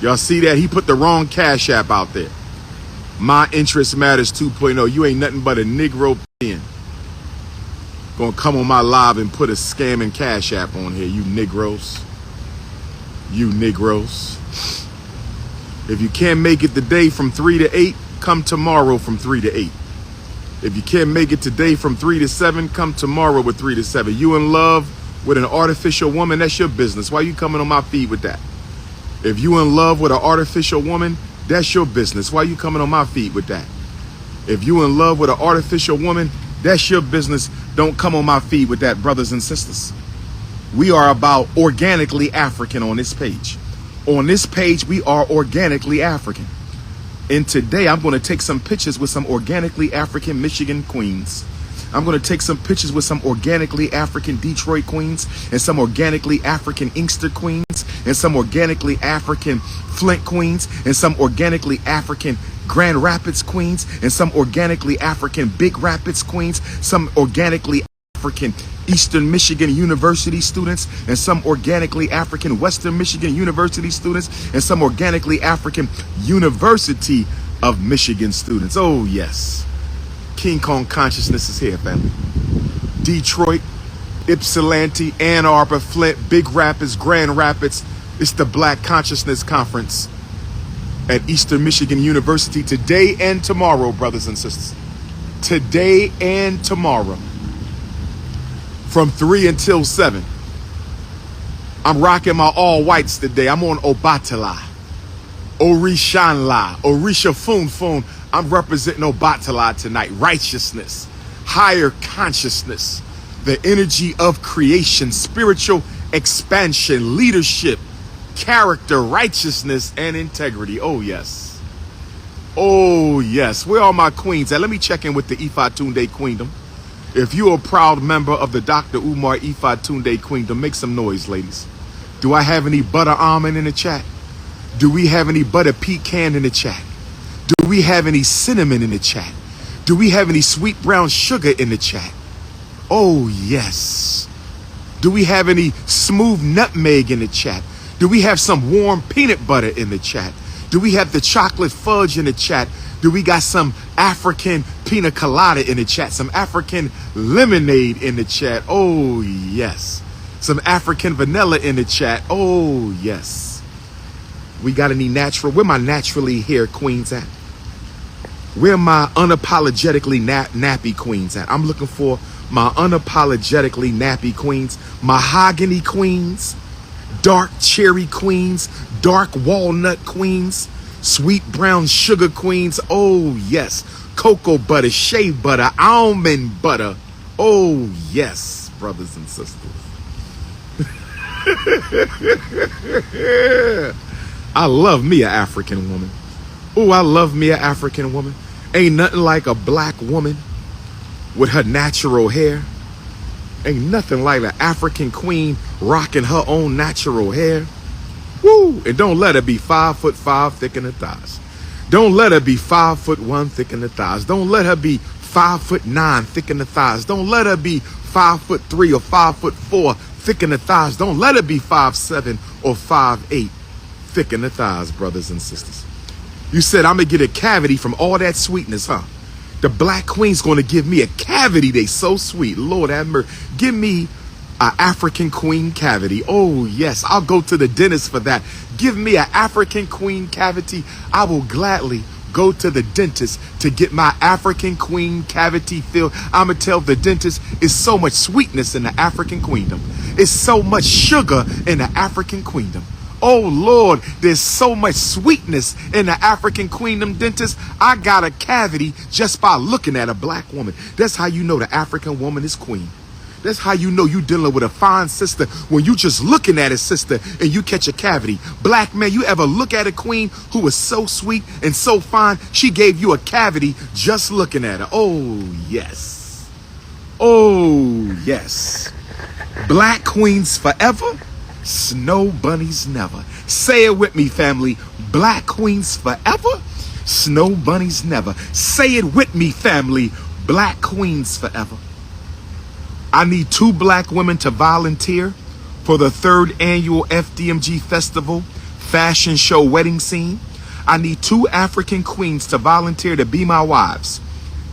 Y'all see that? He put the wrong Cash App out there. My Interest Matters 2.0. You ain't nothing but a Negro pen. Gonna come on my live and put a scamming Cash App on here, you Negroes. You Negroes. If you can't make it today from 3 to 8, come tomorrow from 3 to 8. If you can't make it today from 3 to 7, come tomorrow with 3 to 7. You in love with an artificial woman, that's your business. Why you coming on my feed with that? If you in love with an artificial woman, that's your business. Why you coming on my feed with that? If you in love with an artificial woman, that's your business. Don't come on my feed with that, brothers and sisters. We are about organically African on this page. On this page, we are organically African. And today, I'm going to take some pictures with some organically African Michigan queens. I'm going to take some pictures with some organically African Detroit queens and some organically African Inkster queens and some organically African Flint queens and some organically African Grand Rapids queens and some organically African Big Rapids queens, some organically African Eastern Michigan University students and some organically African Western Michigan University students and some organically African University of Michigan students. Oh yes. King Kong consciousness is here, family. Detroit, Ypsilanti, Ann Arbor, Flint, Big Rapids, Grand Rapids. It's the Black Consciousness Conference at Eastern Michigan University today and tomorrow, brothers and sisters. Today and tomorrow. From 3 until 7. I'm rocking my all whites today. I'm on Obatala, Orishanla, Orisha Funfun. I'm representing Obatala tonight. Righteousness, higher consciousness, the energy of creation, spiritual expansion, leadership, character, righteousness, and integrity. Oh, yes. Oh, yes. Where are my queens at? Let me check in with the Ifa Tunde Queendom. If you're a proud member of the Dr. Umar Ifa Tunde Queendom, make some noise, ladies. Do I have any butter almond in the chat? Do we have any butter pecan in the chat? Do we have any cinnamon in the chat? Do we have any sweet brown sugar in the chat? Oh, yes. Do we have any smooth nutmeg in the chat? Do we have some warm peanut butter in the chat? Do we have the chocolate fudge in the chat? Do we got some African pina colada in the chat? Some African lemonade in the chat? Oh, yes. Some African vanilla in the chat? Oh, yes. We got any natural? Where my naturally hair queens at? Where my unapologetically nappy queens at? I'm looking for my unapologetically nappy queens. Mahogany queens. Dark cherry queens. Dark walnut queens. Sweet brown sugar queens. Oh, yes. Cocoa butter, shea butter, almond butter. Oh, yes, brothers and sisters. I love me an African woman. Oh, I love me an African woman. Ain't nothing like a black woman with her natural hair. Ain't nothing like an African queen rocking her own natural hair. Woo! And don't let her be 5'5" thick in the thighs. Don't let her be 5'1" thick in the thighs. Don't let her be 5'9" thick in the thighs. Don't let her be 5'3" or 5'4" thick in the thighs. Don't let her be 5'7" or 5'8" thick in the thighs, brothers and sisters. You said I'm gonna get a cavity from all that sweetness, huh? The black queen's gonna give me a cavity. They so sweet. Lord have mercy. Give me an African queen cavity. Oh, yes. I'll go to the dentist for that. Give me an African queen cavity. I will gladly go to the dentist to get my African queen cavity filled. I'm going to tell the dentist it's so much sweetness in the African queendom. It's so much sugar in the African queendom. Oh, Lord, there's so much sweetness in the African queendom, dentist. I got a cavity just by looking at a black woman. That's how you know the African woman is queen. That's how you know you dealing with a fine sister when you just looking at a sister and you catch a cavity. Black man, you ever look at a queen who was so sweet and so fine, she gave you a cavity just looking at her. Oh, yes. Oh, yes. Black queens forever, snow bunnies never. Say it with me, family. Black queens forever, snow bunnies never. Say it with me, family. Black queens forever. I need 2 black women to volunteer for the 3rd annual FDMG Festival fashion show wedding scene. I need 2 African queens to volunteer to be my wives.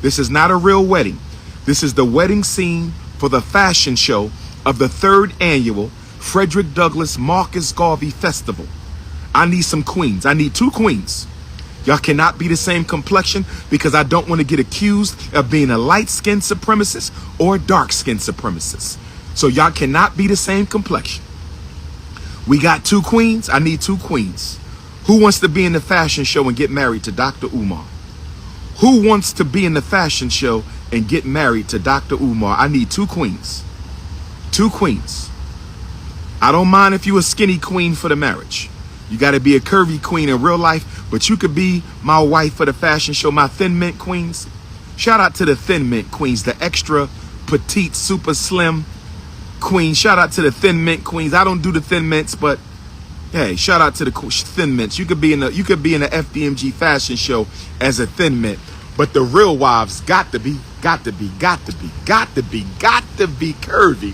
This is not a real wedding. This is the wedding scene for the fashion show of the 3rd annual Frederick Douglass Marcus Garvey Festival. I need some queens. I need 2 queens. Y'all cannot be the same complexion because I don't want to get accused of being a light-skinned supremacist or a dark-skinned supremacist. So y'all cannot be the same complexion. We got 2 queens. I need 2 queens. Who wants to be in the fashion show and get married to Dr. Umar? Who wants to be in the fashion show and get married to Dr. Umar? I need 2 queens. 2 queens. I don't mind if you a skinny queen for the marriage. You got to be a curvy queen in real life, but you could be my wife for the fashion show, my thin mint queens. Shout out to the thin mint queens, the extra petite, super slim queens. Shout out to the thin mint queens. I don't do the thin mints, but hey, shout out to the thin mints. You could be in the FDMG fashion show as a thin mint, but the real wives got to be curvy,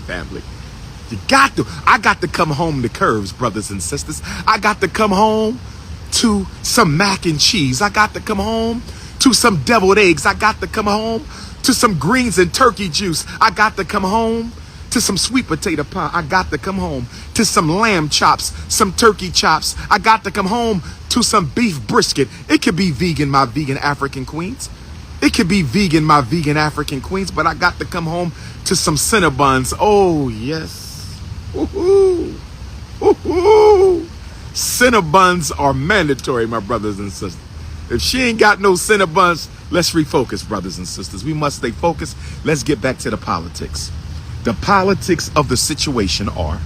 family. I got to come home to curves, brothers and sisters. I got to come home to some mac and cheese. I got to come home to some deviled eggs. I got to come home to some greens and turkey juice. I got to come home to some sweet potato pie. I got to come home to some lamb chops, some turkey chops. I got to come home to some beef brisket. It could be vegan, my vegan African queens. It could be vegan, my vegan African queens, but I got to come home to some Cinnabons. Oh, yes. Woohoo! Woohoo! Cinnabons are mandatory, my brothers and sisters. If she ain't got no Cinnabons, let's refocus, brothers and sisters. We must stay focused. Let's get back to the politics. The politics of the situation are,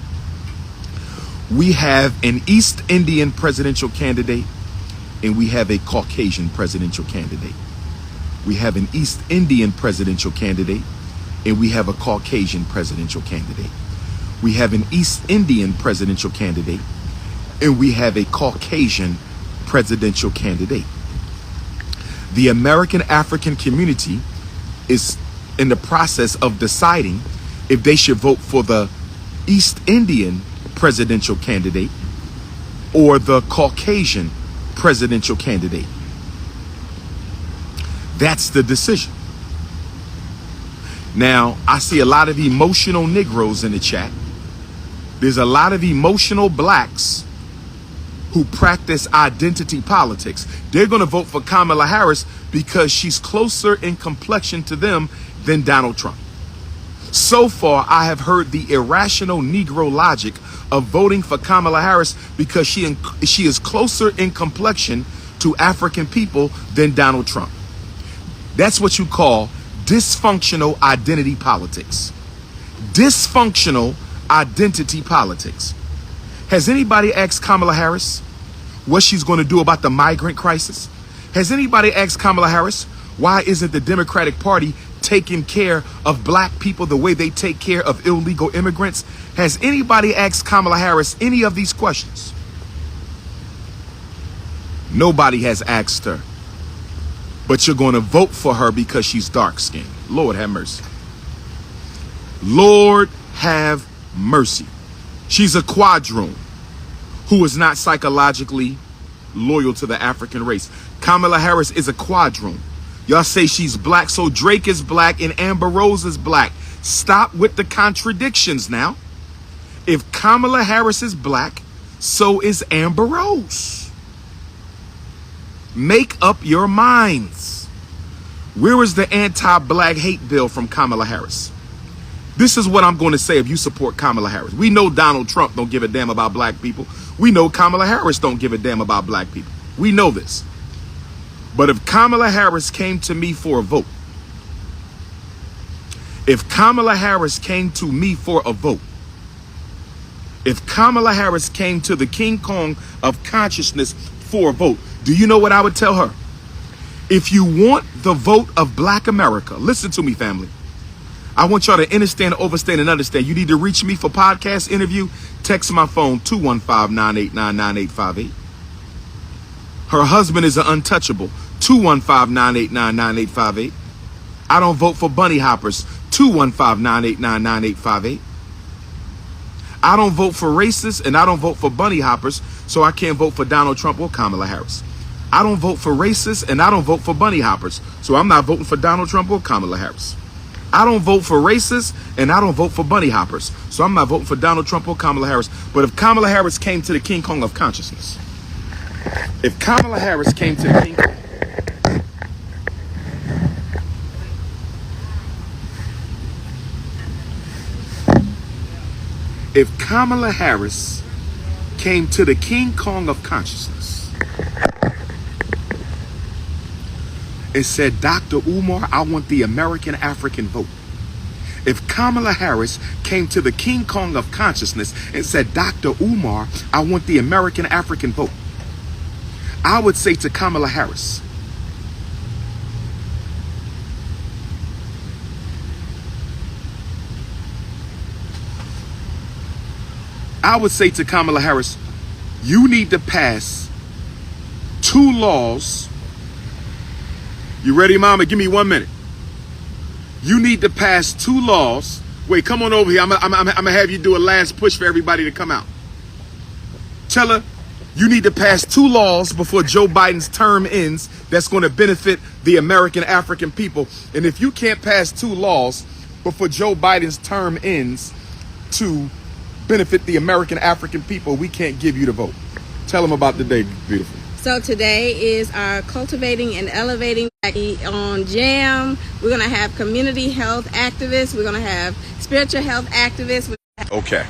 we have an East Indian presidential candidate and we have a Caucasian presidential candidate. We have an East Indian presidential candidate and we have a Caucasian presidential candidate. We have an East Indian presidential candidate and we have a Caucasian presidential candidate. The American African community is in the process of deciding if they should vote for the East Indian presidential candidate or the Caucasian presidential candidate. That's the decision. Now, I see a lot of emotional Negroes in the chat. There's a lot of emotional blacks who practice identity politics. They're going to vote for Kamala Harris because she's closer in complexion to them than Donald Trump. So far, I have heard the irrational Negro logic of voting for Kamala Harris because she is closer in complexion to African people than Donald Trump. That's what you call dysfunctional identity politics. Dysfunctional identity politics. Has anybody asked Kamala Harris what she's going to do about the migrant crisis? Has anybody asked Kamala Harris why isn't the Democratic Party taking care of black people the way they take care of illegal immigrants? Has anybody asked Kamala Harris any of these questions? Nobody has asked her. But you're going to vote for her because she's dark-skinned. Lord have mercy. Lord have mercy. She's a quadroon who is not psychologically loyal to the African race. Kamala Harris is a quadroon. Y'all say she's black, so Drake is black and Amber Rose is black. Stop with the contradictions now. If Kamala Harris is black, so is Amber Rose. Make up your minds. Where is the anti-black hate bill from Kamala Harris? This is what I'm going to say if you support Kamala Harris. We know Donald Trump don't give a damn about black people. We know Kamala Harris don't give a damn about black people. We know this. But if Kamala Harris came to me for a vote, if Kamala Harris came to me for a vote, if Kamala Harris came to the King Kong of consciousness for a vote, do you know what I would tell her? If you want the vote of black America, listen to me, family. I want y'all to understand, overstand, and understand. You need to reach me for podcast interview. Text my phone, 215-989-9858. Her husband is an untouchable, 215-989-9858. I don't vote for bunny hoppers, 215-989-9858. I don't vote for racists and I don't vote for bunny hoppers, so I can't vote for Donald Trump or Kamala Harris. I don't vote for racists, and I don't vote for bunny hoppers, so I'm not voting for Donald Trump or Kamala Harris. I don't vote for racists, and I don't vote for bunny hoppers, so I'm not voting for Donald Trump or Kamala Harris. But if Kamala Harris came to the King Kong of consciousness, if Kamala Harris came to the King Kong, if Kamala Harris came to the King Kong of consciousness and said, Dr. Umar, I want the American African vote. If Kamala Harris came to the King Kong of consciousness and said, Dr. Umar, I want the American African vote, I would say to Kamala Harris, you need to pass 2 laws. You ready, Mama? Give me 1 minute. You need to pass 2 laws. Wait, come on over here. I'm gonna have you do a last push for everybody to come out. Tell her you need to pass 2 laws before Joe Biden's term ends that's going to benefit the American African people. And if you can't pass 2 laws before Joe Biden's term ends to benefit the American African people, we can't give you the vote. Tell them about the day, beautiful. So today is our cultivating and elevating on JAM. We're going to have community health activists. We're going to have spiritual health activists. Okay.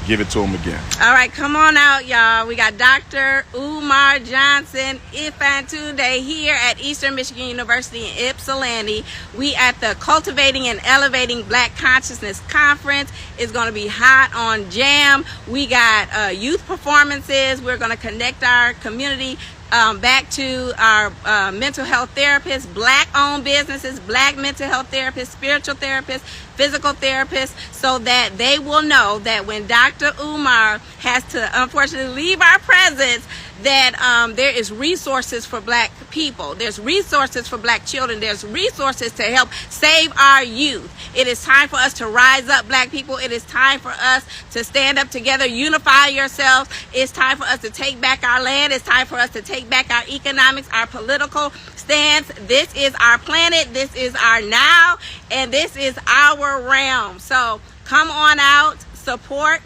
Give it to them again. All right, come on out, y'all. We got Dr. Umar Johnson, Ifantunde here at Eastern Michigan University in Ypsilanti. We at the Cultivating and Elevating Black Consciousness Conference. It's going to be hot on JAM. We got youth performances. We're going to connect our community back to our mental health therapists, Black-owned businesses, Black mental health therapists, spiritual therapists, physical therapists, so that they will know that when Dr. Umar has to unfortunately leave our presence, that there is resources for Black people. There's resources for Black children. There's resources to help save our youth. It is time for us to rise up, Black people. It is time for us to stand up together, unify yourselves. It's time for us to take back our land. It's time for us to take back our economics, our political stance. This is our planet. This is our now, and this is our realm. So come on out. Support.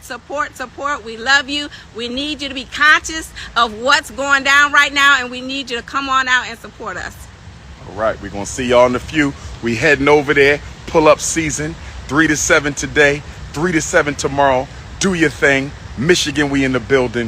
We love you. We need you to be conscious of what's going down right now, and we need you to come on out and support us. All right, we're going to see y'all in a few. We heading over there. Pull-up season, 3 to 7 today, 3 to 7 tomorrow. Do your thing. Michigan, we in the building.